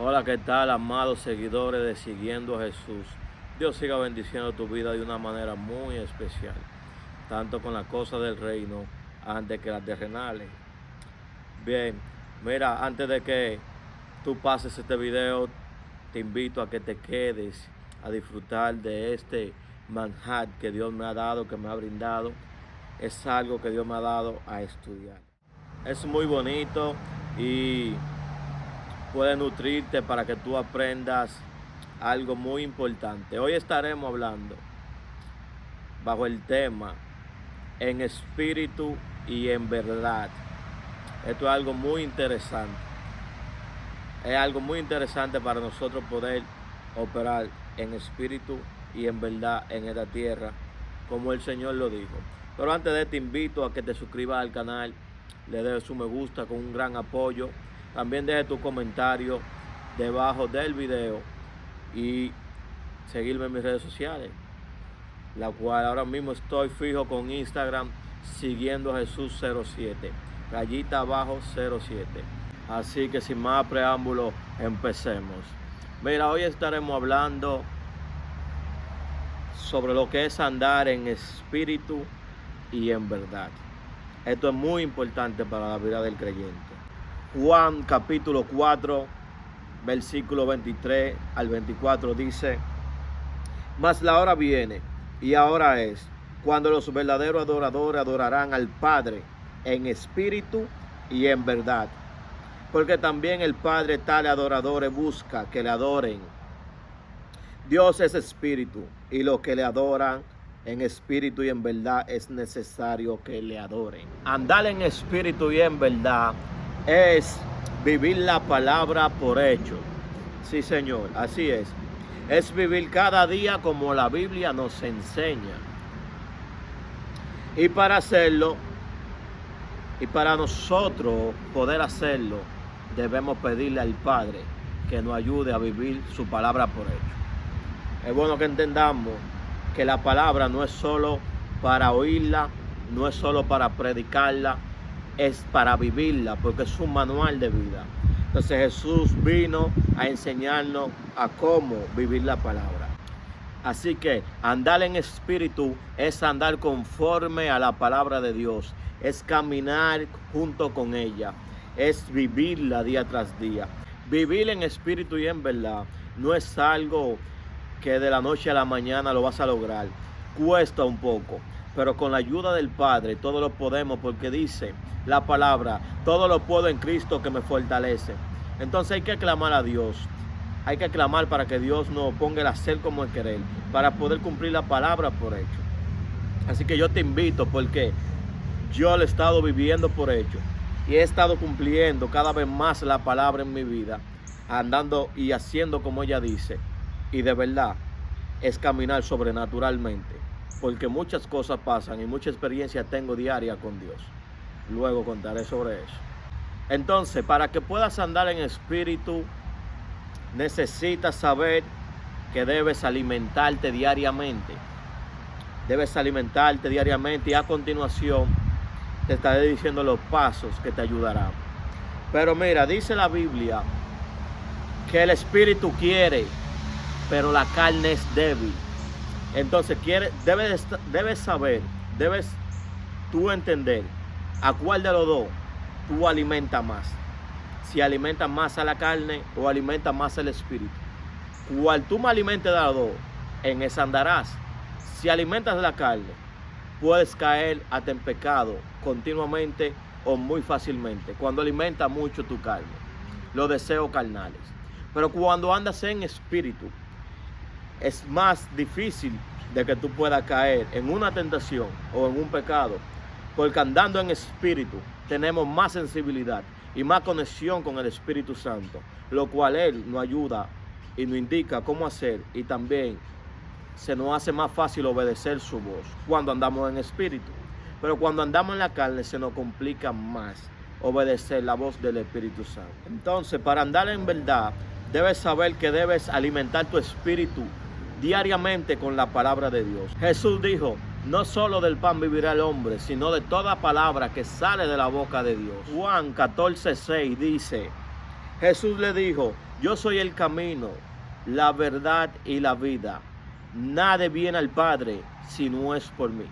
Hola, ¿qué tal, amados seguidores de Siguiendo a Jesús? Dios siga bendiciendo tu vida de una manera muy especial, tanto con las cosas del reino antes que las terrenales. Bien, mira, antes de que tú pases este video, te invito a que te quedes a disfrutar de este manjar que Dios me ha dado, que me ha brindado. Es algo que Dios me ha dado a estudiar. Es muy bonito y puede nutrirte para que tú aprendas algo muy importante. Hoy estaremos hablando bajo el tema en espíritu y en verdad. Esto es algo muy interesante. Es algo muy interesante para nosotros poder operar en espíritu y en verdad en esta tierra, como el Señor lo dijo. Pero antes de te invito a que te suscribas al canal, le des su me gusta con un gran apoyo. También deje tu comentario debajo del video y seguirme en mis redes sociales, la cual ahora mismo estoy fijo con Instagram, Siguiendo a Jesús 07, rayita abajo 07. Así que sin más preámbulo, empecemos. Mira, hoy estaremos hablando sobre lo que es andar en espíritu y en verdad. Esto es muy importante para la vida del creyente. Juan capítulo 4, versículo 23 al 24 dice: mas la hora viene, y ahora es, cuando los verdaderos adoradores adorarán al Padre en espíritu y en verdad. Porque también el Padre tales adoradores busca que le adoren. Dios es espíritu, y los que le adoran en espíritu y en verdad es necesario que le adoren. Andar en espíritu y en verdad es vivir la palabra por hecho. Sí, Señor, así es. Es vivir cada día como la Biblia nos enseña. Y para hacerlo, y para nosotros poder hacerlo, debemos pedirle al Padre que nos ayude a vivir su palabra por hecho. Es bueno que entendamos que la palabra no es solo para oírla, no es solo para predicarla, es para vivirla, porque es un manual de vida. Entonces Jesús vino a enseñarnos a cómo vivir la palabra. Así que andar en espíritu es andar conforme a la palabra de Dios, es caminar junto con ella, es vivirla día tras día. Vivir en espíritu y en verdad no es algo que de la noche a la mañana lo vas a lograr. Cuesta un poco, pero con la ayuda del Padre todo lo podemos, porque dice la palabra: todo lo puedo en Cristo que me fortalece. Entonces hay que clamar a Dios. Hay que clamar para que Dios nos ponga el hacer como el querer, para poder cumplir la palabra por hecho. Así que yo te invito, porque yo lo he estado viviendo por hecho y he estado cumpliendo cada vez más la palabra en mi vida, andando y haciendo como ella dice. Y de verdad es caminar sobrenaturalmente, porque muchas cosas pasan y mucha experiencia tengo diaria con Dios. Luego contaré sobre eso. Entonces, para que puedas andar en espíritu, necesitas saber que debes alimentarte diariamente. Debes alimentarte diariamente, y a continuación te estaré diciendo los pasos que te ayudarán. Pero mira, dice la Biblia que el espíritu quiere, pero la carne es débil. Entonces debes saber, debes tú entender a cuál de los dos tú alimentas más. Si alimentas más a la carne o alimentas más al espíritu. Cual tú me alimentes de los dos, en esa andarás. Si alimentas la carne, puedes caer hasta en pecado continuamente o muy fácilmente, cuando alimentas mucho tu carne, los deseos carnales. Pero cuando andas en espíritu, es más difícil de que tú puedas caer en una tentación o en un pecado, porque andando en espíritu tenemos más sensibilidad y más conexión con el Espíritu Santo, lo cual Él nos ayuda y nos indica cómo hacer, y también se nos hace más fácil obedecer su voz cuando andamos en espíritu. Pero cuando andamos en la carne se nos complica más obedecer la voz del Espíritu Santo. Entonces, para andar en verdad, debes saber que debes alimentar tu espíritu diariamente con la palabra de Dios. Jesús dijo: no solo del pan vivirá el hombre, sino de toda palabra que sale de la boca de Dios. Juan 14:6 dice: Jesús le dijo: yo soy el camino, la verdad y la vida. Nadie viene al Padre si no es por mí.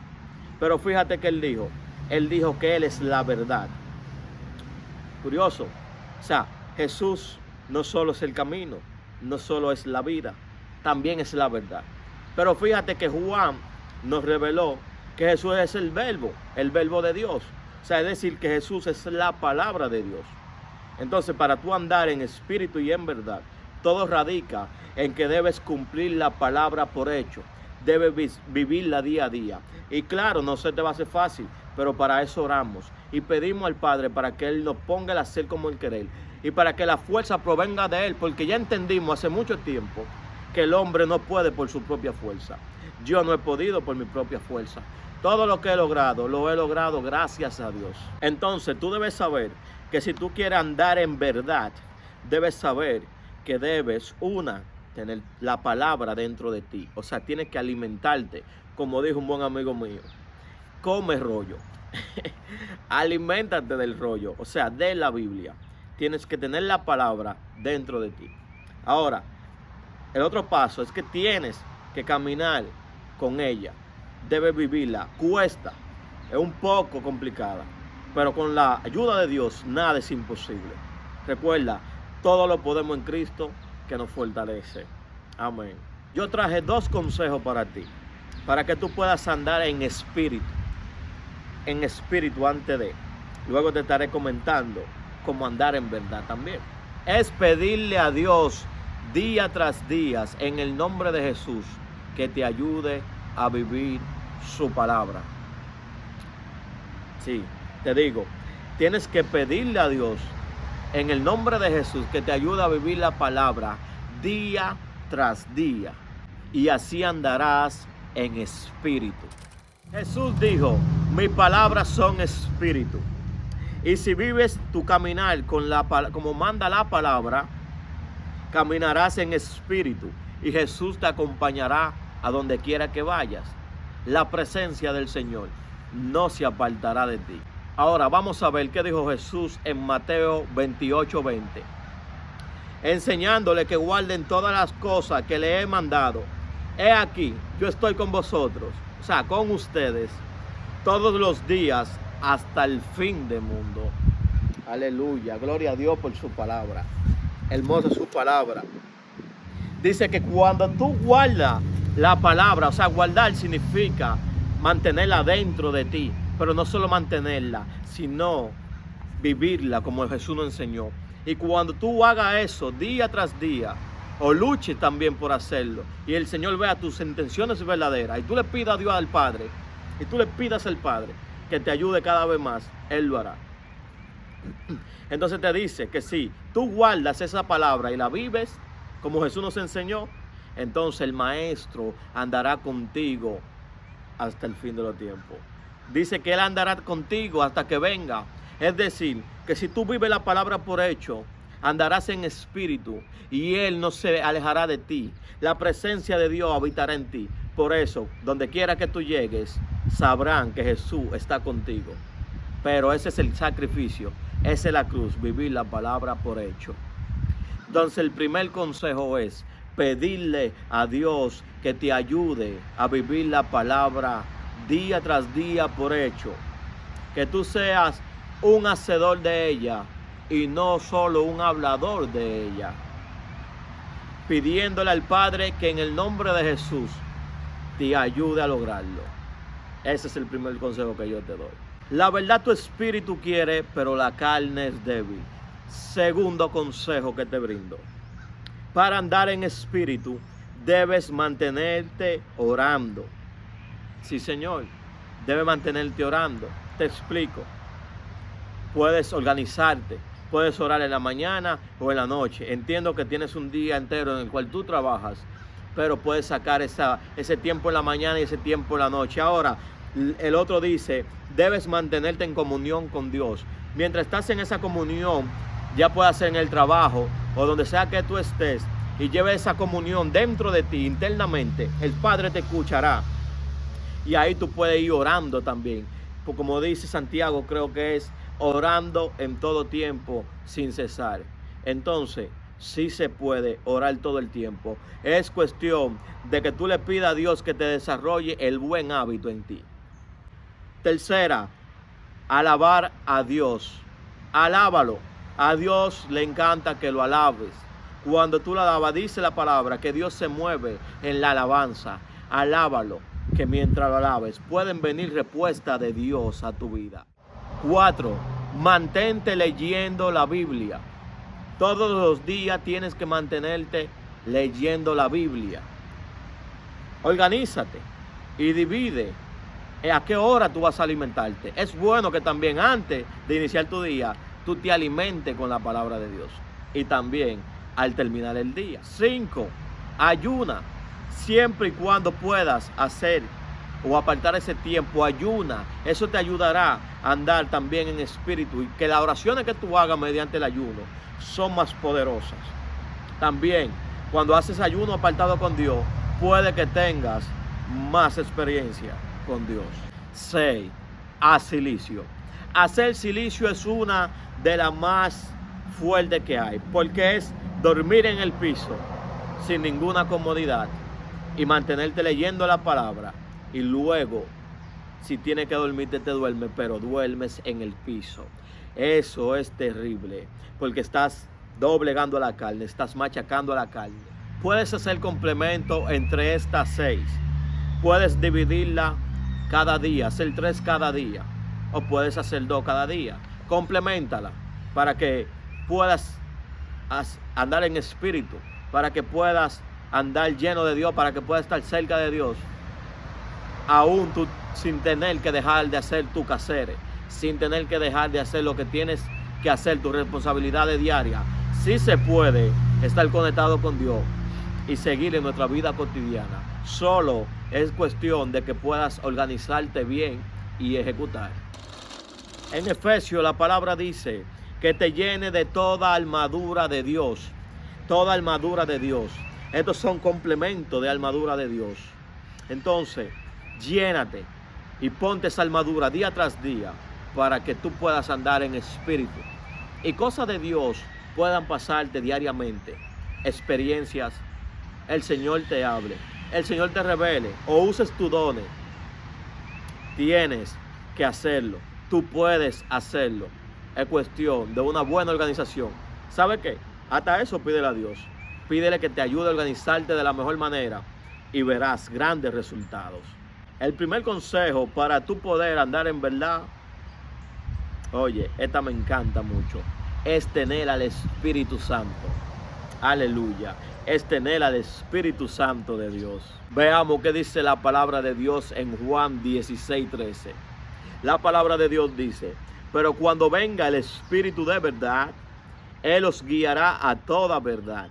Pero fíjate que él dijo que Él es la verdad. Curioso. O sea, Jesús no solo es el camino, no solo es la vida, también es la verdad. Pero fíjate que Juan nos reveló que Jesús es el verbo de Dios. O sea, es decir, que Jesús es la palabra de Dios. Entonces, para tú andar en espíritu y en verdad, todo radica en que debes cumplir la palabra por hecho. Debes vivirla día a día. Y claro, no se te va a hacer fácil, pero para eso oramos. Y pedimos al Padre para que Él nos ponga el hacer como el querer. Y para que la fuerza provenga de Él. Porque ya entendimos hace mucho tiempo que el hombre no puede por su propia fuerza. Yo no he podido por mi propia fuerza. Todo lo que lo he logrado gracias a Dios. Entonces tú debes saber que si tú quieres andar en verdad, debes saber que debes, tener la palabra dentro de ti. O sea, tienes que alimentarte. Como dijo un buen amigo mío, come rollo. Aliméntate del rollo, o sea, de la Biblia. Tienes que tener la palabra dentro de ti. Ahora, el otro paso es que tienes que caminar con ella. Debes vivirla. Cuesta, es un poco complicada, pero con la ayuda de Dios nada es imposible. Recuerda, todo lo podemos en Cristo que nos fortalece. Amén. Yo traje 2 consejos para ti, para que tú puedas andar en espíritu antes de. Luego te estaré comentando cómo andar en verdad también. Es pedirle a Dios día tras día, en el nombre de Jesús, que te ayude a vivir su palabra. Sí, te digo, tienes que pedirle a Dios en el nombre de Jesús que te ayude a vivir la palabra día tras día, y así andarás en espíritu. Jesús dijo, mis palabras son espíritu. Y si vives tu caminar como manda la palabra, caminarás en espíritu y Jesús te acompañará a donde quiera que vayas. La presencia del Señor no se apartará de ti. Ahora vamos a ver qué dijo Jesús en Mateo 28:20. Enseñándole que guarden todas las cosas que le he mandado. He aquí, yo estoy con vosotros, o sea, con ustedes, todos los días hasta el fin del mundo. Aleluya, gloria a Dios por su palabra. Hermosa su palabra. Dice que cuando tú guardas la palabra, o sea, guardar significa mantenerla dentro de ti, pero no solo mantenerla, sino vivirla como Jesús nos enseñó. Y cuando tú hagas eso día tras día, o luches también por hacerlo, y el Señor vea tus intenciones verdaderas, y tú le pidas a Dios al Padre, y tú le pidas al Padre que te ayude cada vez más, Él lo hará. Entonces te dice que si tú guardas esa palabra y la vives como Jesús nos enseñó, entonces el Maestro andará contigo hasta el fin de los tiempos. Dice que Él andará contigo hasta que venga. Es decir, que si tú vives la palabra por hecho, andarás en espíritu y Él no se alejará de ti. La presencia de Dios habitará en ti. Por eso, donde quiera que tú llegues, sabrán que Jesús está contigo. Pero ese es el sacrificio, esa es la cruz, vivir la palabra por hecho. Entonces el primer consejo es pedirle a Dios que te ayude a vivir la palabra día tras día por hecho. Que tú seas un hacedor de ella y no solo un hablador de ella. Pidiéndole al Padre que en el nombre de Jesús te ayude a lograrlo. Ese es el primer consejo que yo te doy. La verdad tu espíritu quiere, pero la carne es débil. Segundo consejo que te brindo. Para andar en espíritu, debes mantenerte orando. Sí, Señor, debes mantenerte orando. Te explico. Puedes organizarte. Puedes orar en la mañana o en la noche. Entiendo que tienes un día entero en el cual tú trabajas, pero puedes sacar ese tiempo en la mañana y ese tiempo en la noche. Ahora, el otro dice, debes mantenerte en comunión con Dios. Mientras estás en esa comunión, ya puedas ser en el trabajo o donde sea que tú estés, y lleves esa comunión dentro de ti, internamente, el Padre te escuchará. Y ahí tú puedes ir orando también. Pues como dice Santiago, creo que es orando en todo tiempo sin cesar. Entonces, Sí se puede orar todo el tiempo. Es cuestión de que tú le pidas a Dios que te desarrolle el buen hábito en ti. Tercera, alabar a Dios. Alábalo. A Dios le encanta que lo alabes. Cuando tú lo alabas, dice la palabra que Dios se mueve en la alabanza. Alábalo, que mientras lo alabes pueden venir respuestas de Dios a tu vida. 4. Mantente leyendo la Biblia. Todos los días tienes que mantenerte leyendo la Biblia. Organízate y divide a qué hora tú vas a alimentarte. Es bueno que también antes de iniciar tu día, tú te alimentes con la palabra de Dios. Y también al terminar el día. 5. Ayuna. Siempre y cuando puedas hacer o apartar ese tiempo, ayuna. Eso te ayudará a andar también en espíritu y que las oraciones que tú hagas mediante el ayuno son más poderosas. También, cuando haces ayuno apartado con Dios, puede que tengas más experiencia con Dios. 6. Haz silicio. Hacer silicio es una de las más fuertes que hay, porque es dormir en el piso sin ninguna comodidad y mantenerte leyendo la palabra, y luego, si tienes que dormirte, te duermes, pero duermes en el piso. Eso es terrible, porque estás doblegando la carne, estás machacando la carne. Puedes hacer complemento entre estas 6. Puedes dividirla cada día, hacer 3 cada día, o puedes hacer 2 cada día. Compleméntala para que puedas andar en espíritu, para que puedas andar lleno de Dios, para que puedas estar cerca de Dios, aún tú sin tener que dejar de hacer tu quehaceres, sin tener que dejar de hacer lo que tienes que hacer, tus responsabilidades diarias. Sí se puede estar conectado con Dios y seguir en nuestra vida cotidiana. Solo es cuestión de que puedas organizarte bien y ejecutar. En Efesios la palabra dice que te llene de toda armadura de Dios. Toda armadura de Dios. Estos son complementos de armadura de Dios. Entonces, llénate y ponte esa armadura día tras día para que tú puedas andar en espíritu. Y cosas de Dios puedan pasarte diariamente. Experiencias, el Señor te hable, el Señor te revele o uses tus dones. Tienes que hacerlo. Tú puedes hacerlo. Es cuestión de una buena organización. ¿Sabe qué? Hasta eso pídele a Dios. Pídele que te ayude a organizarte de la mejor manera y verás grandes resultados. El primer consejo para tú poder andar en verdad, oye, esta me encanta mucho, es tener al Espíritu Santo. Aleluya. Es tener al Espíritu Santo de Dios. Veamos qué dice la palabra de Dios en Juan 16:13. La palabra de Dios dice: pero cuando venga el Espíritu de verdad, Él os guiará a toda verdad,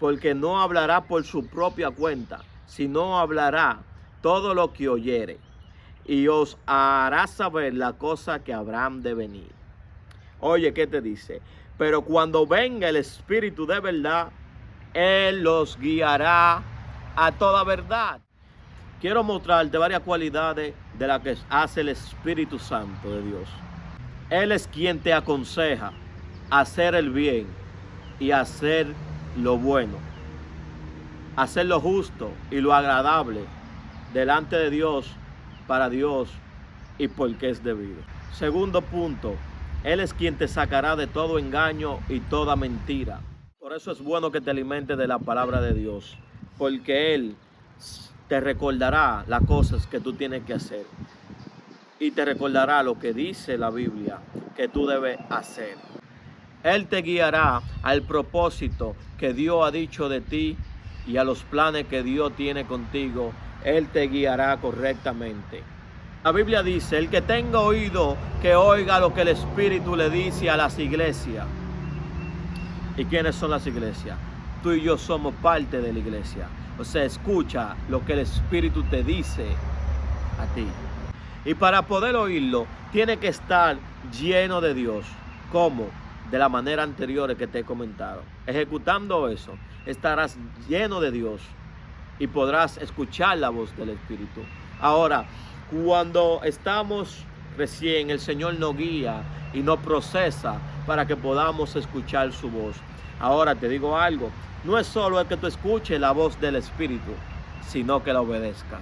porque no hablará por su propia cuenta, sino hablará todo lo que oyere, y os hará saber la cosa que habrán de venir. Oye, ¿qué te dice? Pero cuando venga el Espíritu de verdad, Él los guiará a toda verdad. Quiero mostrarte varias cualidades de las que hace el Espíritu Santo de Dios. Él es quien te aconseja hacer el bien y hacer lo bueno, hacer lo justo y lo agradable delante de Dios, para Dios y porque es debido. Segundo punto, Él es quien te sacará de todo engaño y toda mentira. Por eso es bueno que te alimentes de la palabra de Dios, porque Él te recordará las cosas que tú tienes que hacer y te recordará lo que dice la Biblia que tú debes hacer. Él te guiará al propósito que Dios ha dicho de ti y a los planes que Dios tiene contigo. Él te guiará correctamente. La Biblia dice: el que tenga oído, que oiga lo que el Espíritu le dice a las iglesias. ¿Y quiénes son las iglesias? Tú y yo somos parte de la iglesia. O sea, escucha lo que el Espíritu te dice a ti. Y para poder oírlo, tiene que estar lleno de Dios. ¿Cómo? De la manera anterior que te he comentado. Ejecutando eso, estarás lleno de Dios y podrás escuchar la voz del Espíritu. Ahora, cuando estamos recién, el Señor nos guía y nos procesa para que podamos escuchar su voz. Ahora te digo algo, no es solo el que tú escuches la voz del Espíritu, sino que la obedezcas.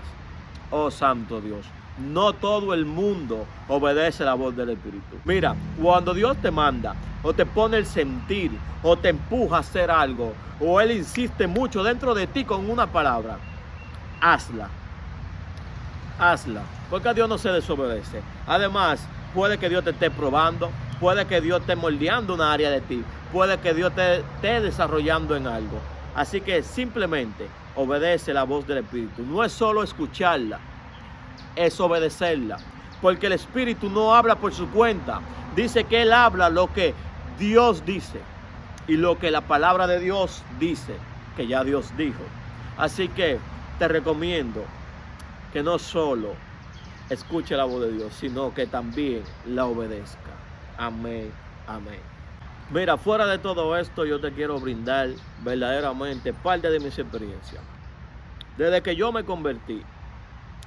Oh Santo Dios, no todo el mundo obedece la voz del Espíritu. Mira, cuando Dios te manda, o te pone el sentir, o te empuja a hacer algo, o Él insiste mucho dentro de ti con una palabra, hazla. Hazla, porque a Dios no se desobedece. Además, puede que Dios te esté probando, puede que Dios esté moldeando una área de ti, puede que Dios te esté desarrollando en algo. Así que simplemente obedece la voz del Espíritu. No es solo escucharla, es obedecerla. Porque el Espíritu no habla por su cuenta. Dice que Él habla lo que Dios dice y lo que la palabra de Dios dice, que ya Dios dijo. Así que te recomiendo que no solo escuche la voz de Dios, sino que también la obedezca. Amén, amén. Mira, fuera de todo esto, yo te quiero brindar verdaderamente parte de mis experiencias. Desde que yo me convertí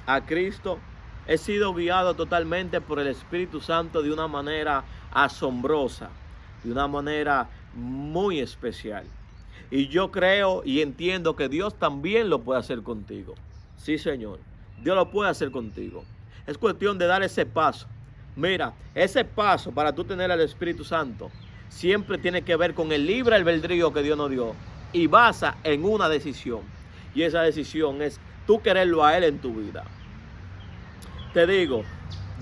a Cristo, he sido guiado totalmente por el Espíritu Santo de una manera asombrosa, de una manera muy especial. Y yo creo y entiendo que Dios también lo puede hacer contigo. Sí, Señor, Dios lo puede hacer contigo. Es cuestión de dar ese paso. Mira, ese paso para tú tener al Espíritu Santo siempre tiene que ver con el libre albedrío que Dios nos dio y basa en una decisión. Y esa decisión es tú quererlo a Él en tu vida. Te digo,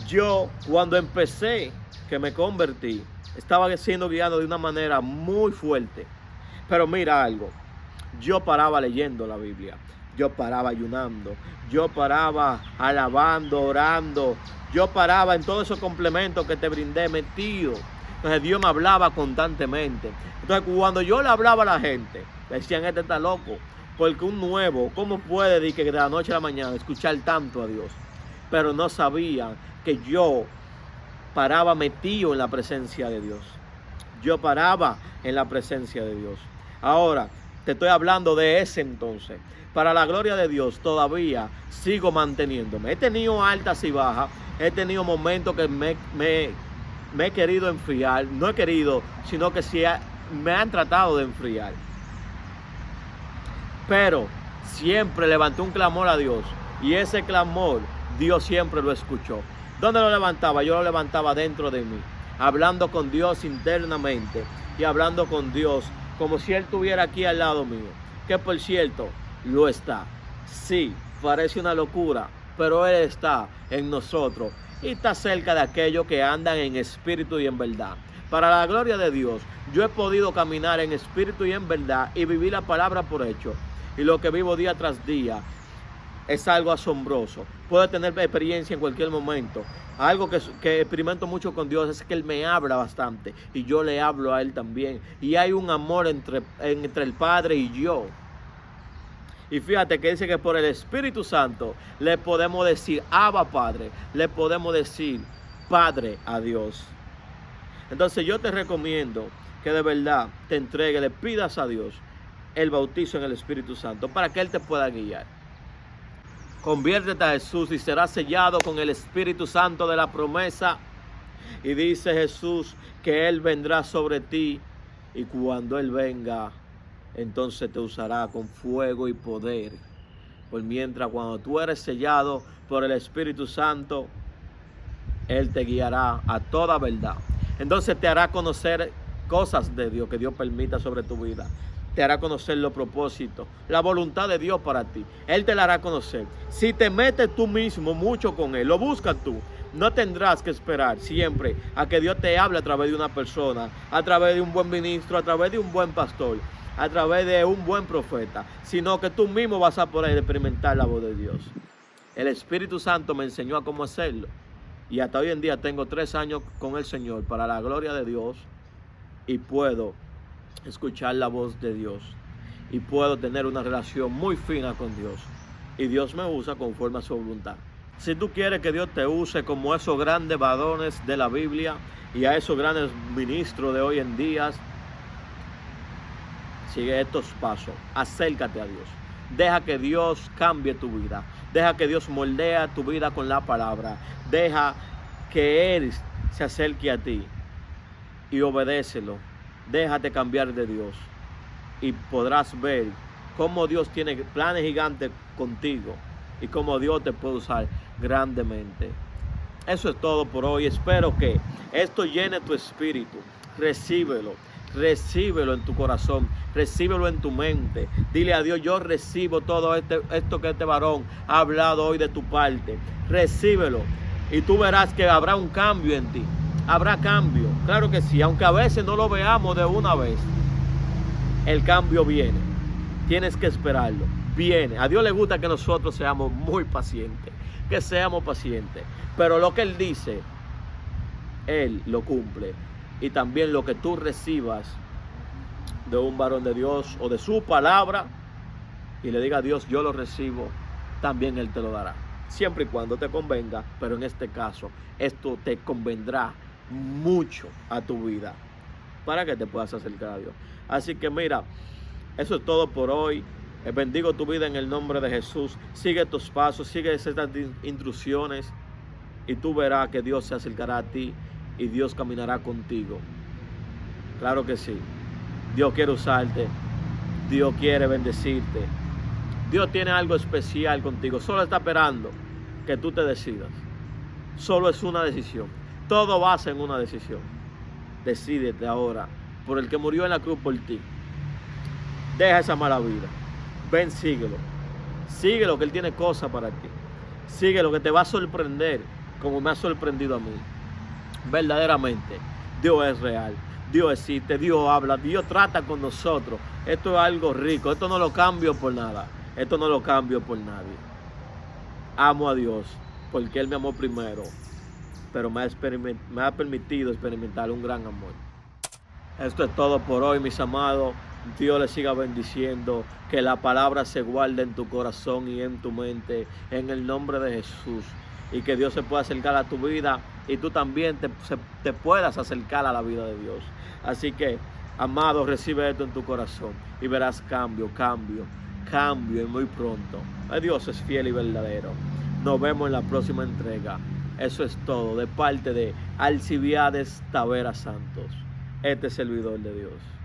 yo cuando empecé, que me convertí, estaba siendo guiado de una manera muy fuerte. Pero mira algo, yo paraba leyendo la Biblia, yo paraba ayunando, yo paraba alabando, orando, yo paraba en todos esos complementos que te brindé metido. Entonces Dios me hablaba constantemente. Entonces cuando yo le hablaba a la gente, decían, este está loco, porque un nuevo, ¿cómo puede decir que de la noche a la mañana escuchar tanto a Dios? Pero no sabían que yo paraba metido en la presencia de Dios. Yo paraba en la presencia de Dios. Ahora, te estoy hablando de ese entonces. Para la gloria de Dios, todavía sigo manteniéndome. He tenido altas y bajas. He tenido momentos que me he querido enfriar. No he querido, sino que sí me han tratado de enfriar. Pero siempre levanté un clamor a Dios. Y ese clamor, Dios siempre lo escuchó. ¿Dónde lo levantaba? Yo lo levantaba dentro de mí. Hablando con Dios internamente. Y hablando con Dios como si Él estuviera aquí al lado mío. Que por cierto, lo está. Sí, parece una locura, pero Él está en nosotros. Y está cerca de aquellos que andan en espíritu y en verdad. Para la gloria de Dios, yo he podido caminar en espíritu y en verdad y vivir la palabra por hecho. Y lo que vivo día tras día es algo asombroso. Puedo tener experiencia en cualquier momento. Algo que experimento mucho con Dios es que Él me habla bastante y yo le hablo a Él también. Y hay un amor entre el Padre y yo. Y fíjate que dice que por el Espíritu Santo le podemos decir Abba Padre, le podemos decir Padre a Dios. Entonces yo te recomiendo que de verdad te entregues, le pidas a Dios el bautizo en el Espíritu Santo para que Él te pueda guiar. Conviértete a Jesús y serás sellado con el Espíritu Santo de la promesa. Y dice Jesús que Él vendrá sobre ti y cuando Él venga, entonces te usará con fuego y poder. Por mientras cuando tú eres sellado por el Espíritu Santo, Él te guiará a toda verdad. Entonces te hará conocer cosas de Dios que Dios permita sobre tu vida. Te hará conocer los propósitos, la voluntad de Dios para ti. Él te la hará conocer. Si te metes tú mismo mucho con Él, lo buscas tú, no tendrás que esperar siempre a que Dios te hable a través de una persona, a través de un buen ministro, a través de un buen pastor, a través de un buen profeta, sino que tú mismo vas a poder experimentar la voz de Dios. El Espíritu Santo me enseñó a cómo hacerlo. Y hasta hoy en día tengo 3 años con el Señor para la gloria de Dios y puedo escuchar la voz de Dios y puedo tener una relación muy fina con Dios y Dios me usa conforme a su voluntad. Si tú quieres que Dios te use como esos grandes varones de la Biblia y a esos grandes ministros de hoy en día, sigue estos pasos, acércate a Dios, deja que Dios cambie tu vida, deja que Dios moldea tu vida con la palabra, deja que Él se acerque a ti y obedécelo. Déjate cambiar de Dios y podrás ver cómo Dios tiene planes gigantes contigo y cómo Dios te puede usar grandemente. Eso es todo por hoy. Espero que esto llene tu espíritu. Recíbelo. Recíbelo en tu corazón, recíbelo en tu mente. Dile a Dios: yo recibo todo esto que este varón ha hablado hoy de tu parte. Recíbelo y tú verás que habrá un cambio en ti. Habrá cambio, claro que sí, aunque a veces no lo veamos de una vez. El cambio viene, tienes que esperarlo, viene. A Dios le gusta que nosotros seamos muy pacientes, que seamos pacientes. Pero lo que Él dice, Él lo cumple. Y también lo que tú recibas de un varón de Dios o de su palabra y le diga a Dios: yo lo recibo, también Él te lo dará. Siempre y cuando te convenga, pero en este caso esto te convendrá mucho a tu vida para que te puedas acercar a Dios. Así que mira, eso es todo por hoy. Bendigo tu vida en el nombre de Jesús. Sigue tus pasos, sigue estas instrucciones y tú verás que Dios se acercará a ti y Dios caminará contigo. Claro que sí. Dios quiere usarte. Dios quiere bendecirte. Dios tiene algo especial contigo. Solo está esperando que tú te decidas. Solo es una decisión. Todo basa en una decisión. Decídete ahora por el que murió en la cruz por ti. Deja esa mala vida. Ven, síguelo. Síguelo, que Él tiene cosas para ti. Síguelo, que te va a sorprender como me ha sorprendido a mí. Verdaderamente, Dios es real, Dios existe, Dios habla, Dios trata con nosotros. Esto es algo rico, esto no lo cambio por nada, esto no lo cambio por nadie. Amo a Dios porque Él me amó primero, pero me ha permitido experimentar un gran amor. Esto es todo por hoy, mis amados. Dios les siga bendiciendo, que la palabra se guarde en tu corazón y en tu mente, en el nombre de Jesús. Y que Dios se pueda acercar a tu vida y tú también te puedas acercar a la vida de Dios. Así que, amado, recibe esto en tu corazón y verás cambio y muy pronto. Dios es fiel y verdadero. Nos vemos en la próxima entrega. Eso es todo de parte de Alcibiades Tavera Santos, este servidor de Dios.